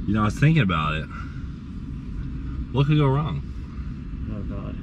You know, I was thinking about it. What could go wrong? Oh God.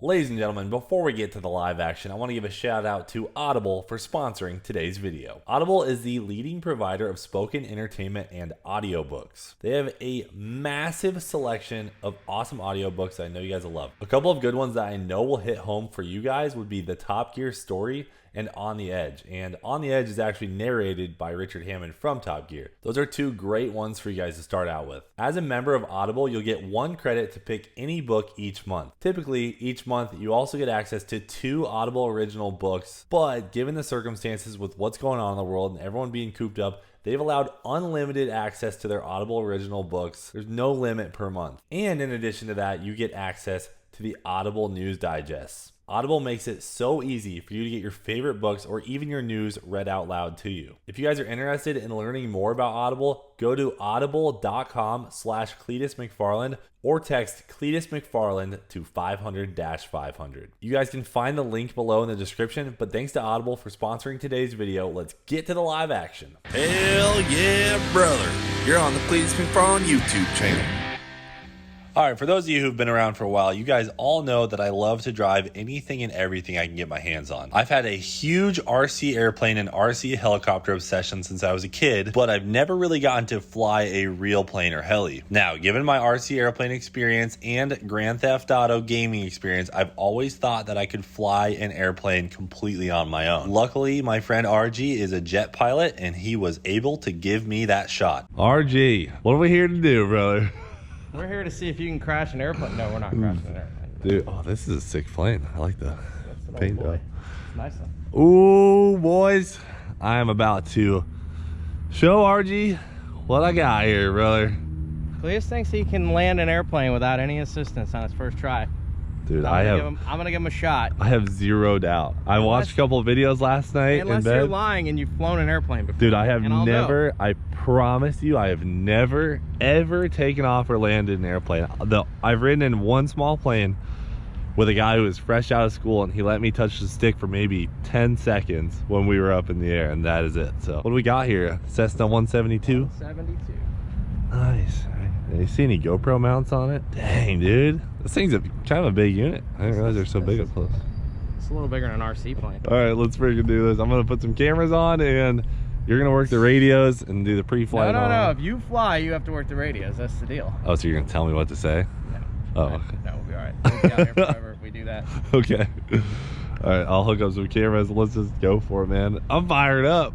Ladies and gentlemen, before we get to the live action, I want to give a shout out to Audible for sponsoring today's video. Audible is the leading provider of spoken entertainment and audiobooks. They have a massive selection of awesome audiobooks that I know you guys will love. A couple of good ones that I know will hit home for you guys would be the Top Gear story and On the Edge. And On the Edge is actually narrated by Richard Hammond from Top Gear. Those are two great ones for you guys to start out with. As a member of Audible, you'll get 1 credit to pick any book each month. Typically, each month, you also get access to 2 Audible original books, but given the circumstances with what's going on in the world and everyone being cooped up, they've allowed unlimited access to their Audible original books. There's no limit per month. And in addition to that, you get access to the Audible News Digests. Audible makes it so easy for you to get your favorite books or even your news read out loud to you. If you guys are interested in learning more about Audible, go to audible.com/Cleetus McFarland or text Cleetus McFarland to 500-500. You guys can find the link below in the description, but thanks to Audible for sponsoring today's video. Let's get to the live action. Hell yeah, brother. You're on the Cleetus McFarland YouTube channel. All right, for those of you who've been around for a while, you guys all know that I love to drive anything and everything I can get my hands on. I've had a huge RC airplane and RC helicopter obsession since I was a kid, but I've never really gotten to fly a real plane or heli. Now, given my RC airplane experience and Grand Theft Auto gaming experience, I've always thought that I could fly an airplane completely on my own. Luckily, my friend RG is a jet pilot, and he was able to give me that shot. RG, what are we here to do, brother? We're here to see if you can crash an airplane. No, we're not crashing an airplane. Dude, oh, this is a sick plane. I like the paint job. It's nice though. Ooh, boys, I am about to show RG what I got here, brother. Cleetus thinks he can land an airplane without any assistance on his first try. Dude, I'm gonna give him a shot. I have zero doubt. I watched a couple of videos last night Unless in bed. you're lying and you've flown an airplane before. Dude, I have and I'll never, know. I promise you, I have never, ever taken off or landed an airplane. I've ridden in one small plane with a guy who was fresh out of school, and he let me touch the stick for maybe 10 seconds when we were up in the air, and that is it. So, what do we got here? Cessna 172? 172. Nice. You see any GoPro mounts on it? Dang, dude. This thing's kind of a big unit. I didn't realize they're so big up close. It's a little bigger than an RC plane. All right, let's freaking do this. I'm going to put some cameras on, and you're going to work the radios and do the pre-flight. No. If you fly, you have to work the radios. That's the deal. Oh, so you're going to tell me what to say? No. Oh, okay. No, we'll be all right. We'll be out here forever if we do that. Okay. All right, I'll hook up some cameras. Let's just go for it, man. I'm fired up.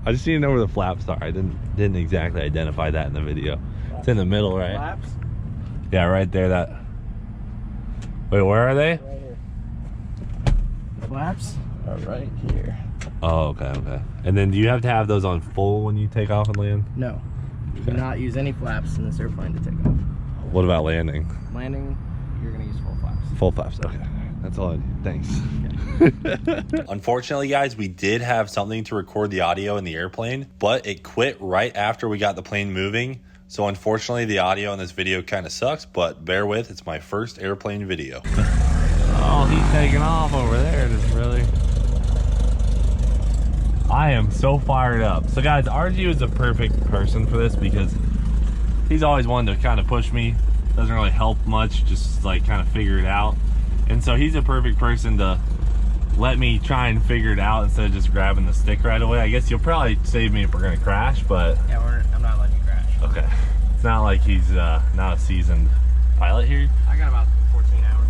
I just need to know where the flaps are. I didn't exactly identify that in the video. It's in the middle, right? Flaps? Yeah, right there. Wait, where are they? Right here. Flaps are right here. Oh, okay. And then do you have to have those on full when you take off and land? No. You Okay. do not use any flaps in this airplane to take off. What about landing? Landing, you're going to use full flaps. Full flaps. Okay. That's all I need. Thanks. Unfortunately, guys, we did have something to record the audio in the airplane, but it quit right after we got the plane moving. So unfortunately, the audio in this video kind of sucks, but bear with, it's my first airplane video. Oh, he's taking off over there. Just really. I am so fired up. So guys, RG is the perfect person for this because he's always wanted to kind of push me. Doesn't really help much, just like kind of figure it out. And so he's a perfect person to let me try and figure it out instead of just grabbing the stick right away. I guess you'll probably save me if we're gonna crash, but Yeah, I'm not letting you crash. okay. It's not like he's not a seasoned pilot here. I got about 14 hours.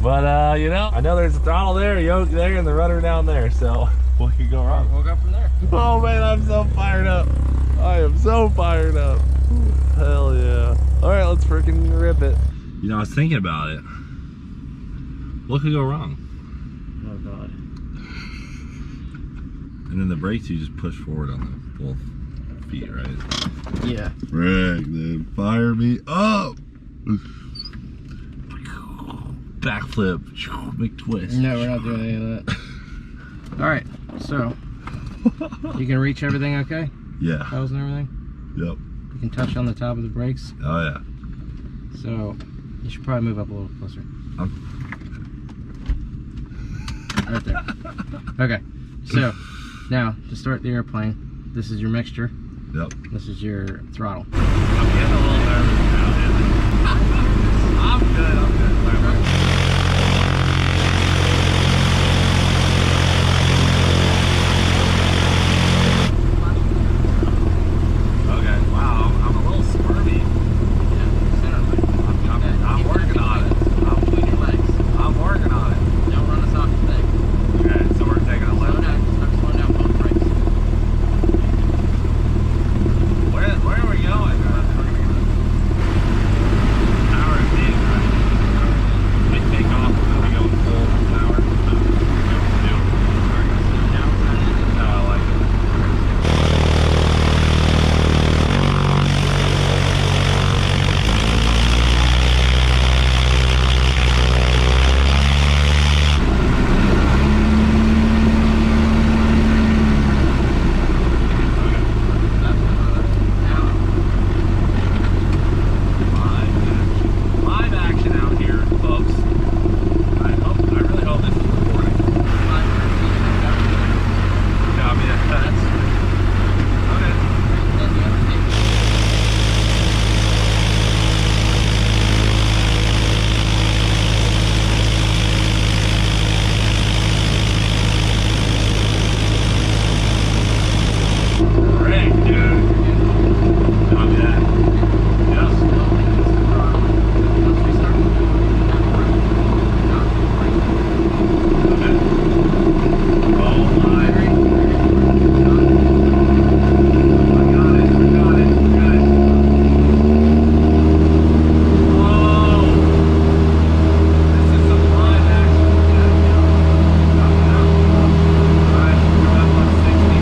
But you know, I know there's a throttle there, a yoke there, and the rudder down there, so what could go wrong? We'll go from there. Oh man, I'm so fired up. I am so fired up. Hell yeah. Alright, let's freaking rip it. You know, I was thinking about it. What could go wrong? Oh God. And then the brakes, you just push forward on the both feet, right? Yeah. Right, then fire me up. Backflip, big twist. No, we're not doing any of that. All right, so you can reach everything okay? Yeah. Pedals and everything? Yep. You can touch on the top of the brakes. Oh yeah. So you should probably move up a little closer. Right there. Okay, so now to start the airplane, This is your mixture. Yep. This is your throttle. I'm getting a little nervous now, man. I'm good. Okay, wow, I'm a little squirmy. I'm working on it. Between your legs. I'm working on it. Don't run us off the thing. Okay, so we're taking a Slow left. down. Start slowing down both brakes. Where are we going? Power is being right. We take off and we go full power. No, I like it. Live action out here, folks. I really hope this is recording. Copy that. Okay. Great, dude. Copy that. Yes. Okay. Oh my. I got it. Good. Oh. This is some live action. Alright, go up 160.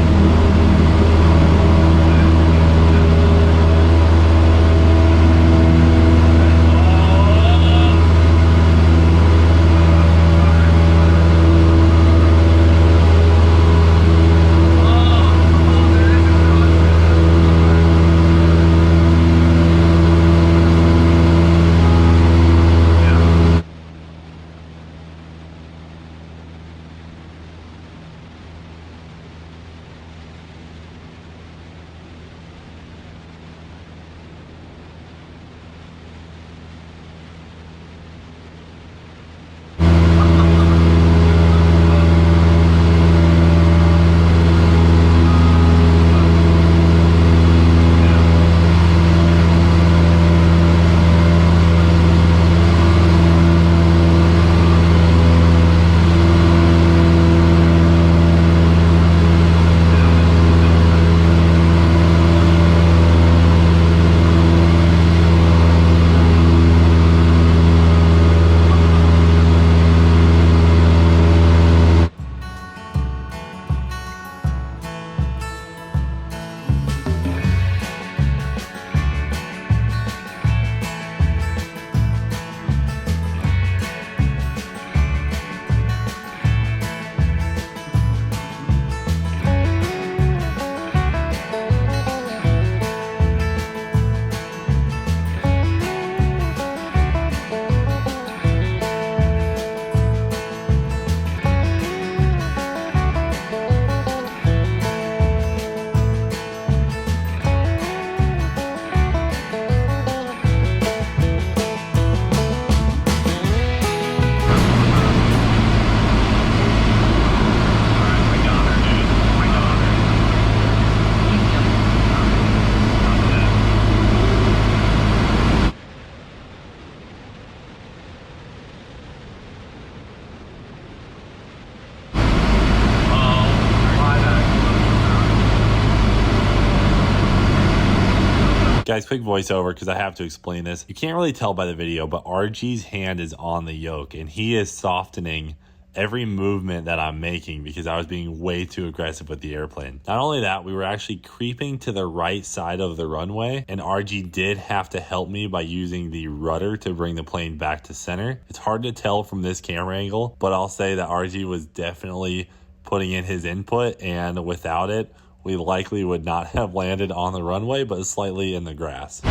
Guys, quick voiceover because I have to explain this. You can't really tell by the video, but RG's hand is on the yoke and he is softening every movement that I'm making because I was being way too aggressive with the airplane. Not only that, we were actually creeping to the right side of the runway, and RG did have to help me by using the rudder to bring the plane back to center. It's hard to tell from this camera angle, but I'll say that RG was definitely putting in his input, and without it, we likely would not have landed on the runway, but slightly in the grass.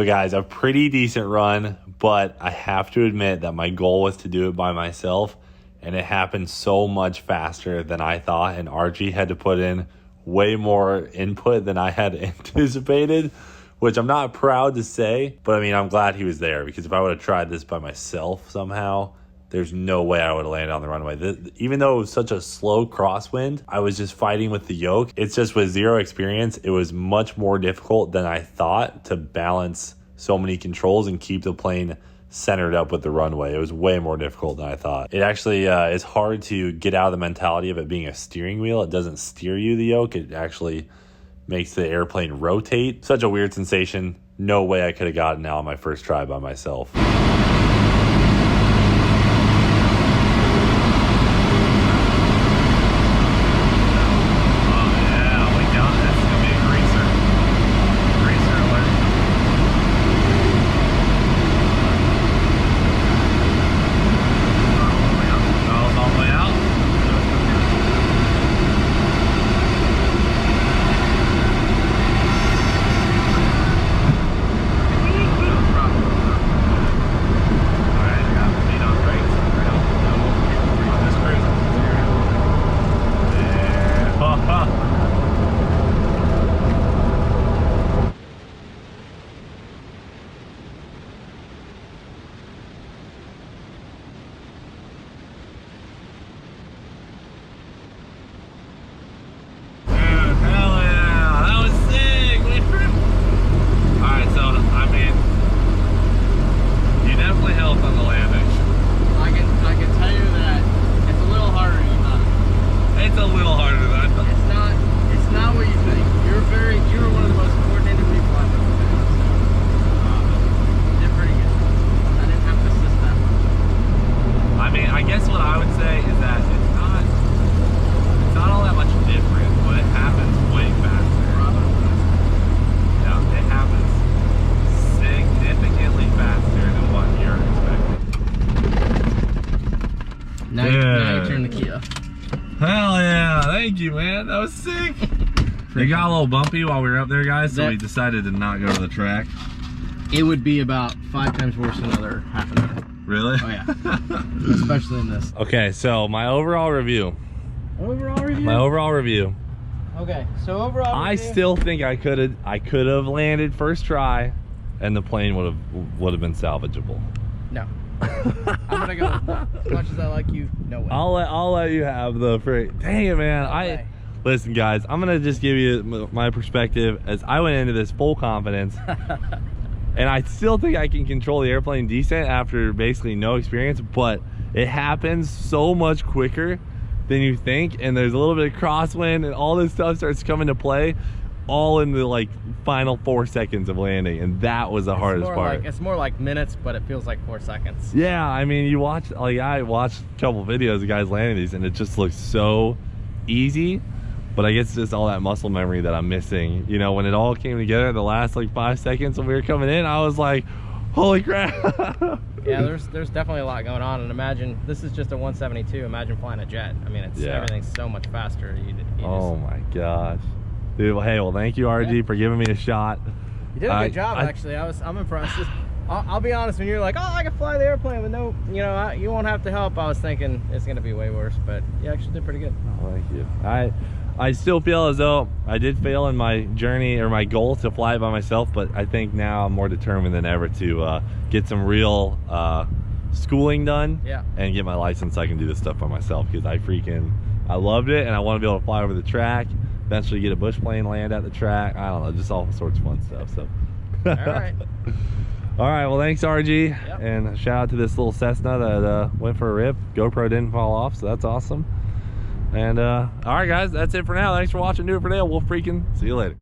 So guys, a pretty decent run, but I have to admit that my goal was to do it by myself, and it happened so much faster than I thought, and RG had to put in way more input than I had anticipated, which I'm not proud to say, but I mean, I'm glad he was there, because if I would have tried this by myself somehow, there's no way I would have landed on the runway. Even though it was such a slow crosswind, I was just fighting with the yoke. It's just with zero experience, it was much more difficult than I thought to balance so many controls and keep the plane centered up with the runway. It was way more difficult than I thought. It actually is hard to get out of the mentality of it being a steering wheel. It doesn't steer you, the yoke. It actually makes the airplane rotate. Such a weird sensation. No way I could have gotten out on my first try by myself. Hell yeah, thank you, man. That was sick. It got a little bumpy while we were up there, guys, so we decided to not go to the track. It would be about 5 times worse another half an hour. Really? Oh yeah. Especially in this. Okay, so my overall review. Overall review? My overall review. Okay, so overall review. I still think I could have landed first try, and the plane would have been salvageable. No. I'm gonna go. As much as I like you, no way. I'll let you have the freak. Dang it, man. Okay. Listen, guys. I'm gonna just give you my perspective as I went into this full confidence, and I still think I can control the airplane decent after basically no experience. But it happens so much quicker than you think, and there's a little bit of crosswind, and all this stuff starts coming to play, all in the like final 4 seconds of landing, and that was the hardest part. It's more like minutes, but it feels like 4 seconds. Yeah, I mean, you watch, like I watched a couple videos of guys landing these, and it just looks so easy, but I guess it's just all that muscle memory that I'm missing. You know, when it all came together, the last like 5 seconds when we were coming in, I was like, holy crap. Yeah, there's definitely a lot going on, and imagine this is just a 172. Imagine flying a jet. I mean, everything's so much faster. Oh my gosh. Dude, well, hey, well, thank you, RG, for giving me a shot. You did a good job, actually. I'm impressed. I'll be honest, when you're like, oh, I can fly the airplane with no, you know, you won't have to help, I was thinking it's going to be way worse, but you actually did pretty good. Oh, thank you. I still feel as though I did fail in my journey or my goal to fly it by myself, but I think now I'm more determined than ever to get some real schooling done and get my license so I can do this stuff by myself, because I loved it, and I want to be able to fly over the track. Eventually get a bush plane, land at the track. I don't know, just all sorts of fun stuff. So all right. All right, well, thanks, RG. Yep. And shout out to this little Cessna that went for a rip. GoPro didn't fall off, so that's awesome. And all right, guys, that's it for now. Thanks for watching. Do it for now. We'll freaking see you later.